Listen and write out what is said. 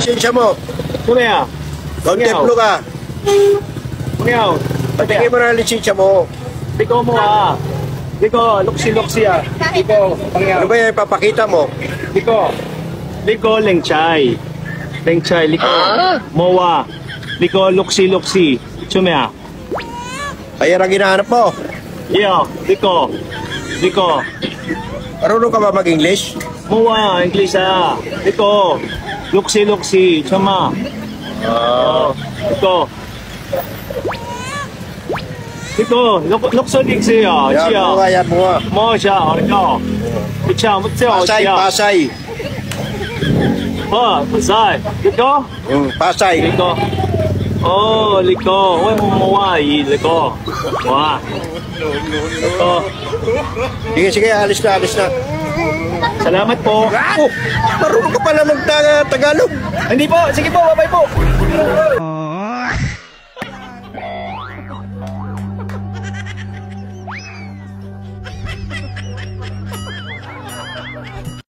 Lisensya mo. Kumaya. Contemplo ka. Kumaya. Patingin mo na ang lisensya mo. Biko mo Biko, luksi-luksi Biko, Ano ba yung ipapakita mo? Biko, lengchay. Liko. Mowa. Biko, luksi-luksi. Chumya. Ayan ang hinahanap mo. Iyo, Biko. Marunong ka ba mag-English? Mowa, English Biko, luksi-luksi. Chuma. Biko, lukso-liksi Yan mo nga, yan mo nga. Mo siya, Pasay, Pasay. Pasay. Liko? Pasay. Liko. Liko. Uy, Liko. Liko. Sige, alis na. Salamat po. Marunong ka pala mag-Tagalog. Hindi po, sige po, bye-bye po.